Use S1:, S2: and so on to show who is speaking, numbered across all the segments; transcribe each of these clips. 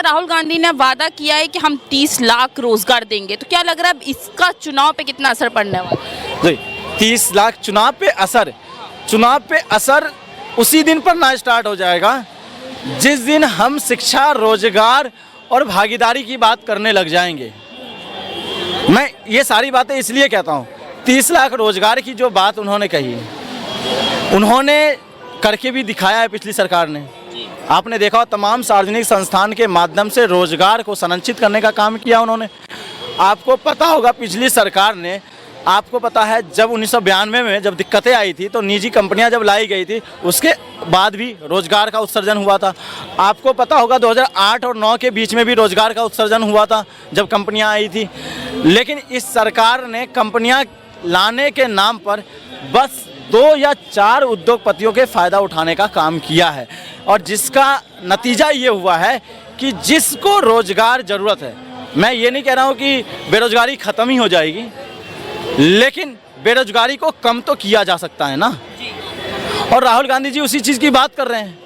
S1: राहुल गांधी ने वादा किया है कि हम 30 लाख रोजगार देंगे, तो क्या लग रहा है अब इसका चुनाव पे कितना असर पड़ने वाला है?
S2: जी, 30 लाख चुनाव पे असर उसी दिन पर ना स्टार्ट हो जाएगा जिस दिन हम शिक्षा, रोजगार और भागीदारी की बात करने लग जाएंगे। मैं ये सारी बातें इसलिए कहता हूँ, 30 लाख रोजगार की जो बात उन्होंने कही, उन्होंने करके भी दिखाया है पिछली सरकार ने। आपने देखा हो तमाम सार्वजनिक संस्थान के माध्यम से रोजगार को संरक्षित करने का काम किया उन्होंने। आपको पता होगा पिछली सरकार ने, आपको पता है जब 1992 में जब दिक्कतें आई थी तो निजी कंपनियां जब लाई गई थी उसके बाद भी रोजगार का उत्सर्जन हुआ था। आपको पता होगा 2008 और 9 के बीच में भी रोजगार का उत्सर्जन हुआ था जब कंपनियां आई थी। लेकिन इस सरकार ने कंपनियां लाने के नाम पर बस 2 या 4 उद्योगपतियों के फ़ायदा उठाने का काम किया है, और जिसका नतीजा ये हुआ है कि जिसको रोजगार ज़रूरत है, मैं ये नहीं कह रहा हूँ कि बेरोजगारी ख़त्म ही हो जाएगी, लेकिन बेरोजगारी को कम तो किया जा सकता है ना। और राहुल गांधी जी उसी चीज़ की बात कर रहे हैं।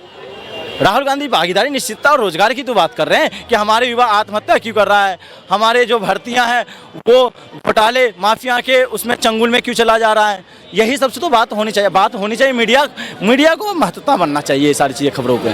S2: राहुल गांधी भागीदारी, निश्चितता और रोजगार की तो बात कर रहे हैं कि हमारे युवा आत्महत्या क्यों कर रहा है, हमारे जो भर्तियां हैं वो घोटाले माफिया के उसमें चंगुल में क्यों चला जा रहा है। यही सबसे तो बात होनी चाहिए। मीडिया को महत्वता बनना चाहिए ये सारी चीज़ें खबरों पे।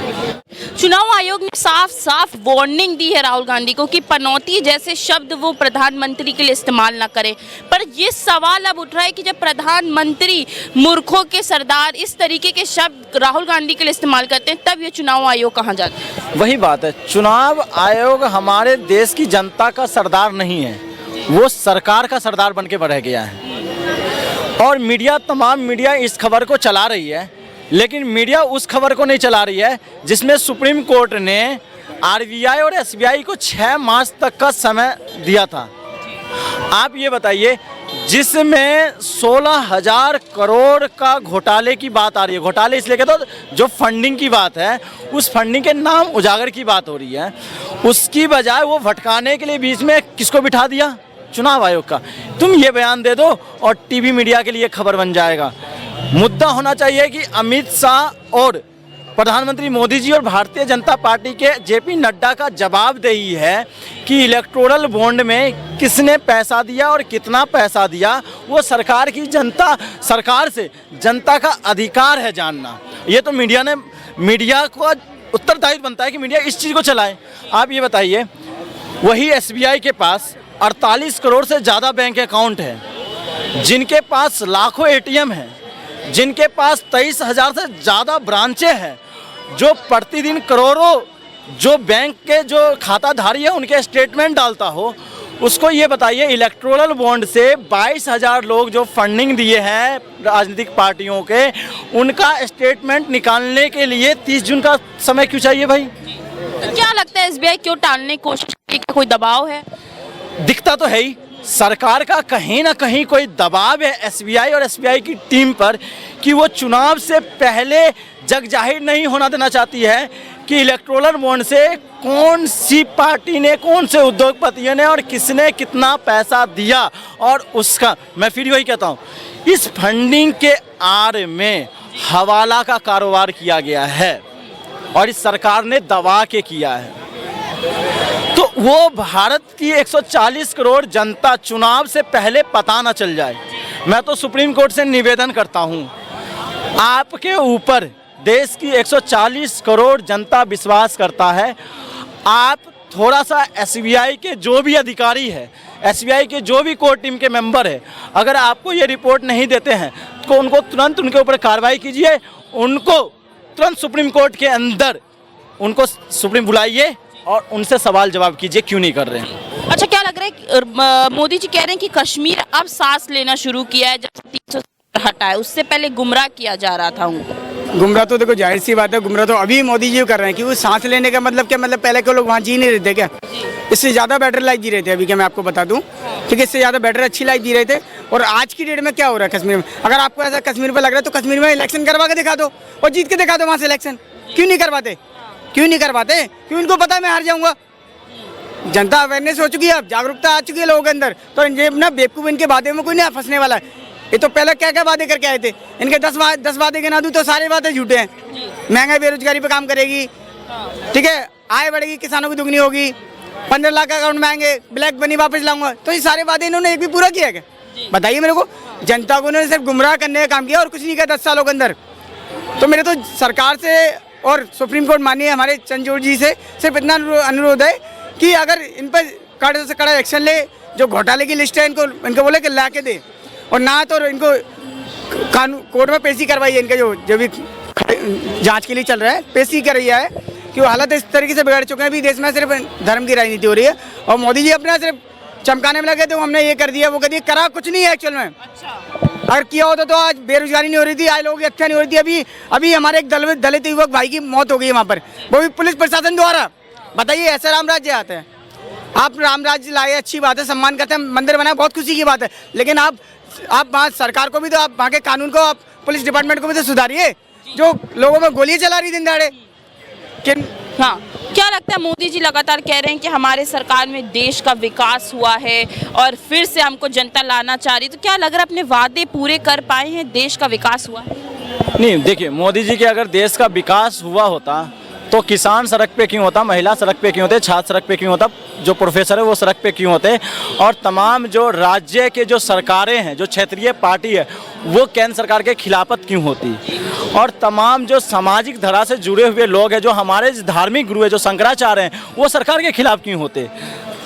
S1: चुनाव आयोग ने साफ साफ वार्निंग दी है राहुल गांधी को कि पनौती जैसे शब्द वो प्रधानमंत्री के लिए इस्तेमाल ना करें। पर ये सवाल अब उठ रहा है कि जब प्रधानमंत्री मूर्खों के सरदार इस तरीके के शब्द राहुल गांधी के लिए इस्तेमाल करते हैं, तब ये चुनाव आयोग कहाँ जाता है?
S2: वही बात है, चुनाव आयोग हमारे देश की जनता का सरदार नहीं है, वो सरकार का सरदार बन के बढ़ गया है। और तमाम मीडिया इस खबर को चला रही है, लेकिन मीडिया उस खबर को नहीं चला रही है जिसमें सुप्रीम कोर्ट ने आरबीआई और एसबीआई को 6 मार्च तक का समय दिया था। आप ये बताइए, जिसमें 16,000 करोड़ का घोटाले की बात आ रही है। घोटाले इसलिए कहते हो, जो फंडिंग की बात है उस फंडिंग के नाम उजागर की बात हो रही है, उसकी बजाय वो भटकाने के लिए बीच में किसको बिठा दिया? चुनाव आयोग का। तुम ये बयान दे दो और टीवी मीडिया के लिए खबर बन जाएगा। मुद्दा होना चाहिए कि अमित शाह और प्रधानमंत्री मोदी जी और भारतीय जनता पार्टी के जेपी नड्डा का जवाबदेही है कि इलेक्टोरल बॉन्ड में किसने पैसा दिया और कितना पैसा दिया। वो सरकार से जनता का अधिकार है जानना। ये तो मीडिया को उत्तरदायित्व बनता है कि मीडिया इस चीज़ को चलाए। आप ये बताइए, वही एसबीआई के पास 48 करोड़ से ज़्यादा बैंक अकाउंट है, जिनके पास लाखों एटीएम हैं, जिनके पास 23,000 से ज़्यादा ब्रांचें हैं, जो प्रतिदिन करोड़ों जो बैंक के जो खाताधारी है उनके स्टेटमेंट डालता हो, उसको ये बताइए इलेक्टोरल बॉन्ड से 22,000 लोग जो फंडिंग दिए हैं राजनीतिक पार्टियों के, उनका स्टेटमेंट निकालने के लिए 30 जून का समय क्यों चाहिए भाई?
S1: तो क्या लगता है एसबीआई क्यों टालने की कोशिश की? कोई दबाव है?
S2: दिखता तो है ही, सरकार का कहीं ना कहीं कोई दबाव है एसबीआई और एसबीआई की टीम पर कि वो चुनाव से पहले जग जाहिर नहीं होना देना चाहती है कि इलेक्टोरल बॉन्ड से कौन सी पार्टी ने, कौन से उद्योगपतियों ने और किसने कितना पैसा दिया। और उसका मैं फिर वही कहता हूँ, इस फंडिंग के आड़ में हवाला का कारोबार किया गया है और इस सरकार ने दबा के किया है। तो वो भारत की 140 करोड़ जनता चुनाव से पहले पता ना चल जाए। मैं तो सुप्रीम कोर्ट से निवेदन करता हूँ, आपके ऊपर देश की 140 करोड़ जनता विश्वास करता है। आप थोड़ा सा एसबीआई के जो भी अधिकारी है, एसबीआई के जो भी कोर टीम के मेंबर है, अगर आपको ये रिपोर्ट नहीं देते हैं तो उनको तुरंत उनके ऊपर कार्रवाई कीजिए, उनको तुरंत सुप्रीम कोर्ट के अंदर उनको सुप्रीम बुलाइए और उनसे सवाल जवाब कीजिए क्यों नहीं कर रहे हैं।
S1: अच्छा, क्या लग रहा है मोदी जी कह रहे हैं कि कश्मीर अब सांस लेना शुरू किया है जब 300 हटा है, उससे पहले गुमराह किया जा रहा था उनको?
S3: गुमराह तो देखो जाहिर सी बात है, गुमराह तो अभी मोदी जी कर रहे हैं कि वो सांस लेने का मतलब क्या, मतलब पहले के लोग वहाँ जी नहीं रहते क्या? इससे ज़्यादा बेटर लाइफ जी रहे थे अभी, क्या मैं आपको बता दूँ, ठीक है, इससे ज़्यादा बेटर अच्छी लाइफ जी रहे थे। और आज की डेट में क्या हो रहा है कश्मीर में? अगर आपको ऐसा कश्मीर पर लग रहा है तो कश्मीर में इलेक्शन करवा के दिखा दो और जीत के दिखा दो वहाँ से इलेक्शन। क्यों नहीं करवाते? क्यों इनको पता है मैं हार जाऊँगा? जनता अवेयरनेस हो चुकी है, अब जागरूकता आ चुकी है लोगों के अंदर। तो ये ना बेवकूफ़, इनके वादे में कोई नहीं फंसने वाला है। ये तो पहले क्या क्या वादे करके आए थे, इनके 10 वादे गिना दूँ तो सारे वादे झूठे हैं। महंगाई बेरोजगारी पे काम करेगी, ठीक है, आय बढ़ेगी, किसानों की दुगनी होगी, 15 लाख अकाउंट में आएंगे, ब्लैक मनी वापस लाऊंगा। तो ये सारे वादे इन्होंने एक भी पूरा किया क्या? बताइए मेरे को। जनता को इन्होंने सिर्फ गुमराह करने का काम किया और कुछ नहीं किया 10 सालों के अंदर। तो मेरे तो सरकार से और सुप्रीम कोर्ट माननीय हमारे चंद्रचूड़ जी से सिर्फ इतना अनुरोध है कि अगर इन पर कड़े से कड़ा एक्शन ले, जो घोटाले की लिस्ट है इनको बोले कि ला के दे, और ना तो इनको कानून कोर्ट में पेशी करवाइए। इनका जो भी जांच के लिए चल रहा है पेशी कर रही है कि वो हालत इस तरीके से बिगड़ चुके हैं। अभी देश में सिर्फ धर्म की राजनीति हो रही है और मोदी जी अपना सिर्फ चमकाने में लगे थे, हमने ये कर दिया वो कर दिया, करा कुछ नहीं है एक्चुअल में। अगर किया होता तो आज बेरोजगारी नहीं हो रही थी, आज लोगों की हत्या नहीं हो रही थी। अभी हमारे एक दलित युवक भाई की मौत हो गई है वहाँ पर, वो भी पुलिस प्रशासन द्वारा। बताइए ऐसा राम राज्य आता है? आप राम राज्य लाए, अच्छी बात है, सम्मान करते हैं, मंदिर बनाए, बहुत खुशी की बात है, लेकिन आप वहाँ सरकार को भी तो, आप वहाँ के कानून को, आप पुलिस डिपार्टमेंट को भी तो सुधारिए, जो लोगों में गोलियां चला रही दिन दहाड़े।
S1: हाँ, क्या लगता है, मोदी जी लगातार कह रहे हैं कि हमारे सरकार में देश का विकास हुआ है और फिर से हमको जनता लाना चाह रही, तो क्या लग रहा है अपने वादे पूरे कर पाए हैं, देश का विकास हुआ है?
S2: नहीं, देखिए मोदी जी के अगर देश का विकास हुआ होता तो किसान सड़क पे क्यों होता, महिला सड़क पे क्यों होते, छात्र सड़क पे क्यों होता, जो प्रोफेसर है वो सड़क पे क्यों होते, और तमाम जो राज्य के जो सरकारें हैं, जो क्षेत्रीय पार्टी है वो केंद्र सरकार के खिलाफत क्यों होती, और तमाम जो सामाजिक धरा से जुड़े हुए लोग हैं, जो हमारे धार्मिक गुरु है, जो शंकराचार्य हैं, वो सरकार के खिलाफ क्यों होते।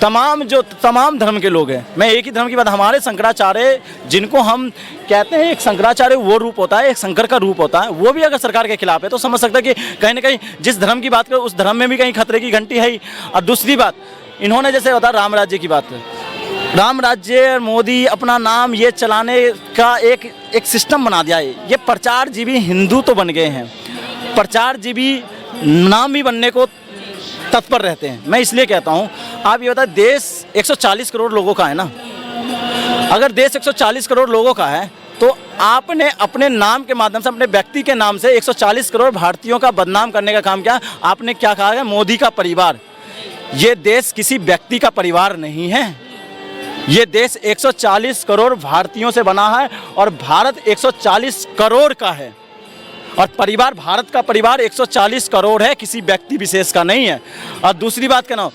S2: तमाम धर्म के लोग हैं, मैं एक ही धर्म की बात, हमारे शंकराचार्य जिनको हम कहते हैं, एक शंकराचार्य वो रूप होता है, एक शंकर का रूप होता है, वो भी अगर सरकार के खिलाफ है तो समझ सकते हैं कि कहीं ना कहीं जिस धर्म की बात करें उस धर्म में भी कहीं खतरे की घंटी है ही। और दूसरी बात, इन्होंने जैसे बता राम राज्य की बात है, राम राज्य, मोदी अपना नाम ये चलाने का एक सिस्टम बना दिया है। ये प्रचार जीवी हिंदू तो बन गए हैं, प्रचार जीवी नाम भी बनने को तत्पर रहते हैं। मैं इसलिए कहता हूँ, आप ये बताएं, देश 140 करोड़ लोगों का है ना, अगर देश 140 करोड़ लोगों का है तो आपने अपने नाम के माध्यम से, अपने व्यक्ति के नाम से 140 करोड़ भारतीयों का बदनाम करने का काम किया। आपने क्या कहा है, मोदी का परिवार। ये देश किसी व्यक्ति का परिवार नहीं है, ये देश 140 करोड़ भारतीयों से बना है और भारत 140 करोड़ का है, और परिवार, भारत का परिवार 140 करोड़ है, किसी व्यक्ति विशेष का नहीं है। और दूसरी बात कहना हूँ,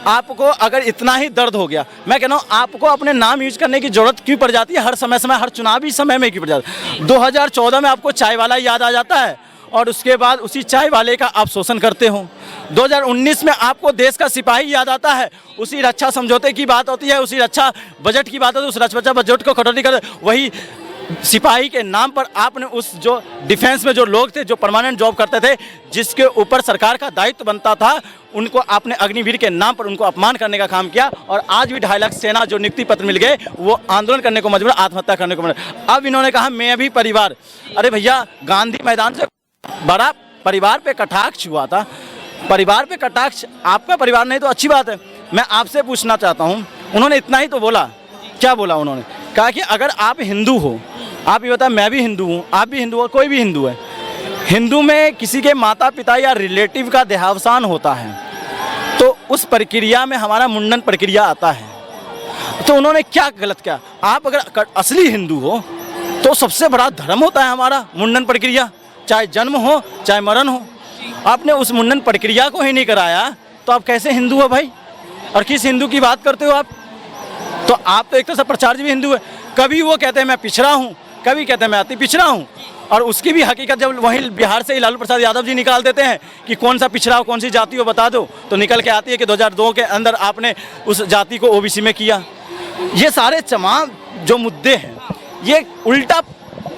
S2: आपको अगर इतना ही दर्द हो गया, मैं कहना हूँ आपको अपने नाम यूज करने की जरूरत क्यों पड़ जाती है हर समय हर चुनावी समय में क्यों पड़ जाता है? 2014 में आपको चाय वाला याद आ जाता है और उसके बाद उसी चाय वाले का आप शोषण करते हो। 2019 में आपको देश का सिपाही याद आता है, उसी रक्षा समझौते की बात होती है, उसी रक्षा बजट की बात होती है, उस रक्षा बजट को कटौती कर वही सिपाही के नाम पर आपने उस जो डिफेंस में जो लोग थे, जो परमानेंट जॉब करते थे, जिसके ऊपर सरकार का दायित्व बनता था, उनको आपने अग्निवीर के नाम पर उनको अपमान करने का काम किया। और आज भी 2.5 लाख सेना जो नियुक्ति पत्र मिल गए वो आंदोलन करने को मजबूर, आत्महत्या करने को मजबूर। अब इन्होंने कहा मैं भी परिवार। अरे भैया, गांधी मैदान से बड़ा परिवार पे कटाक्ष हुआ था, परिवार पे कटाक्ष आपका परिवार नहीं तो अच्छी बात है। मैं आपसे पूछना चाहता हूँ, उन्होंने इतना ही तो बोला, क्या बोला उन्होंने? कहा कि अगर आप हिंदू हो, आप ये बताएं, मैं भी हिंदू हूँ, आप भी हिंदू हो, कोई भी हिंदू है, हिंदू में किसी के माता पिता या रिलेटिव का देहावसान होता है तो उस प्रक्रिया में हमारा मुंडन प्रक्रिया आता है। तो उन्होंने क्या गलत किया? आप अगर असली हिंदू हो तो सबसे बड़ा धर्म होता है हमारा मुंडन प्रक्रिया, चाहे जन्म हो चाहे मरण हो। आपने उस मुंडन प्रक्रिया को ही नहीं कराया तो आप कैसे हिंदू हो भाई? और किस हिंदू की बात करते हो आप? तो आप तो एक तरह से प्रचारजीवी हिंदू है। कभी वो कहते हैं मैं पिछड़ा हूँ, कभी कहते हैं मैं अति पिछड़ा हूँ, और उसकी भी हकीकत जब वहीं बिहार से ही लालू प्रसाद यादव जी निकाल देते हैं कि कौन सा पिछड़ा हो, कौन सी जाति हो बता दो, तो निकल के आती है कि 2002 के अंदर आपने उस जाति को ओबीसी में किया। ये सारे तमाम जो मुद्दे हैं, ये उल्टा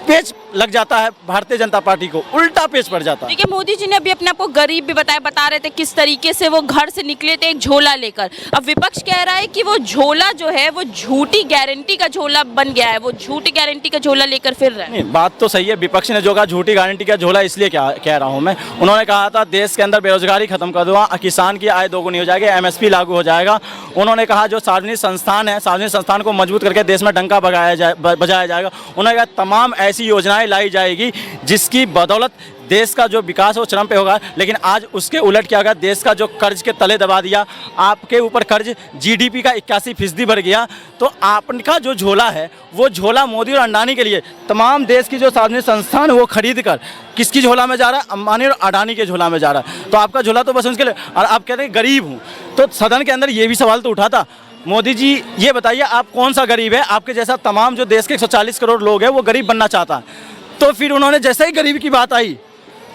S2: पेच लग जाता है भारतीय जनता पार्टी को, उल्टा पेच पड़ जाता है।
S1: देखिए, मोदी जी ने अभी अपने आप को गरीब भी बता रहे थे किस तरीके से वो घर से निकले थे एक झोला लेकर। अब विपक्ष कह रहा है कि वो झोला जो है वो झूठी गारंटी का झोला बन गया है, वो झूठी गारंटी का झोला लेकर फिर रहा है।
S2: नहीं, बात तो सही है, विपक्ष ने जो कहा झूठी गारंटी का झोला, इसलिए क्या कह रहा हूँ मैं, उन्होंने कहा था देश के अंदर बेरोजगारी खत्म कर दूंगा, किसान की आय दोगुनी हो जाएगी, MSP लागू हो जाएगा। उन्होंने कहा जो सार्वजनिक संस्थान है, सार्वजनिक संस्थान को मजबूत करके देश में डंका बजाया जाएगा। उन्होंने कहा तमाम ऐसी योजनाएं लाई जाएगी जिसकी बदौलत देश का जो विकास है वो चरम पे होगा। लेकिन आज उसके उलट क्या होगा, देश का जो कर्ज के तले दबा दिया, आपके ऊपर कर्ज जीडीपी का 81% बढ़ गया। तो आपका जो झोला है वो झोला मोदी और अंडानी के लिए, तमाम देश की जो सार्वजनिक संस्थान है वो खरीद कर किसकी झोला में जा रहा है, अंबानी और अडानी के झोला में जा रहा है। तो आपका झोला तो बस उनके लिए, और आप कहते हैं गरीब हूँ। तो सदन के अंदर ये भी सवाल तो उठा था, मोदी जी ये बताइए आप कौन सा गरीब है, आपके जैसा तमाम जो देश के 140 करोड़ लोग हैं वो गरीब बनना चाहता है। तो फिर उन्होंने जैसे ही गरीब की बात आई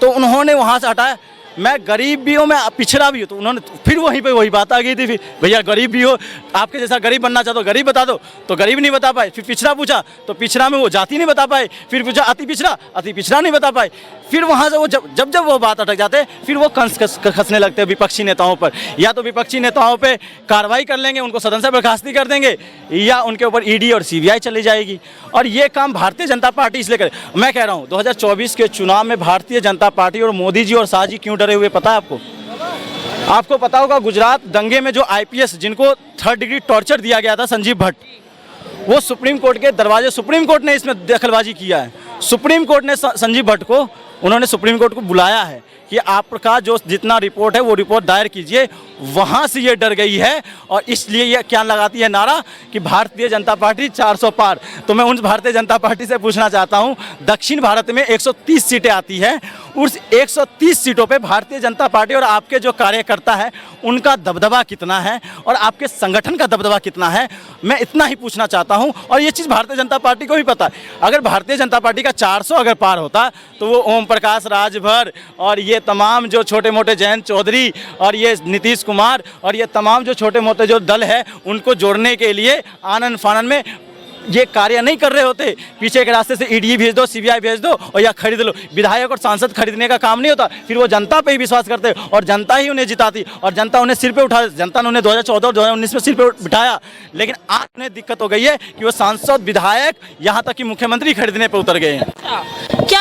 S2: तो उन्होंने वहाँ से हटाया, मैं गरीब भी हूँ, मैं पिछड़ा भी हूँ। तो उन्होंने फिर वहीं पे वही बात आ गई थी, फिर भैया गरीब भी हो, आपके जैसा गरीब बनना चाहते हो गरीब बता दो, तो गरीब नहीं बता पाए। फिर पिछड़ा पूछा तो पिछड़ा में वो जाति नहीं बता पाए। फिर पूछा अति पिछड़ा नहीं बता पाए। फिर वहाँ से वो जब वो बात अटक जाते फिर वो खसने लगते हैं विपक्षी नेताओं पर। या तो विपक्षी नेताओं पे कार्रवाई कर लेंगे, उनको सदन से बर्खास्ती कर देंगे, या उनके ऊपर ईडी और सीबीआई चली जाएगी। और ये काम भारतीय जनता पार्टी इसलिए करे। मैं कह रहा हूँ 2024 के चुनाव में भारतीय जनता पार्टी और मोदी जी और शाह जी क्यों डरे हुए पता है आपको? आपको पता होगा गुजरात दंगे में जो आईपीएस जिनको 3rd डिग्री टॉर्चर दिया गया था, संजीव भट्ट, वो सुप्रीम कोर्ट के दरवाजे, सुप्रीम कोर्ट ने इसमें दखलबाजी किया है। सुप्रीम कोर्ट ने संजीव भट्ट को, उन्होंने सुप्रीम कोर्ट को बुलाया है कि आपका जो जितना रिपोर्ट है वो रिपोर्ट दायर कीजिए। वहाँ से ये डर गई है और इसलिए ये क्या लगाती है नारा कि भारतीय जनता पार्टी 400 पार। तो मैं उन भारतीय जनता पार्टी से पूछना चाहता हूँ, दक्षिण भारत में 130 सीटें आती हैं, उस 130 सीटों पे भारतीय जनता पार्टी और आपके जो कार्यकर्ता है उनका दबदबा कितना है और आपके संगठन का दबदबा कितना है, मैं इतना ही पूछना चाहता हूँ। और ये चीज़ भारतीय जनता पार्टी को भी पता है। अगर भारतीय जनता पार्टी का 400 अगर पार होता तो वो ओम प्रकाश राजभर और ये तमाम जो छोटे मोटे जयंत चौधरी और ये नीतीश कुमार और ये तमाम जो छोटे मोटे जो दल है उनको जोड़ने के लिए आनन फानन में ये कार्य नहीं कर रहे होते। पीछे के रास्ते से ईडी भेज दो, सीबीआई भेज दो और या खरीद लो। विधायक और सांसद खरीदने का काम नहीं होता। फिर वो जनता पे ही विश्वास करते और जनता ही उन्हें जिताती और जनता उन्हें सिर पे उठा, जनता ने उन्हें 2014 और 2019 में सिर पे बिठाया। लेकिन आज उन्हें दिक्कत हो गई है कि वो सांसद विधायक यहाँ तक कि मुख्यमंत्री खरीदने पर उतर गए हैं।
S1: क्या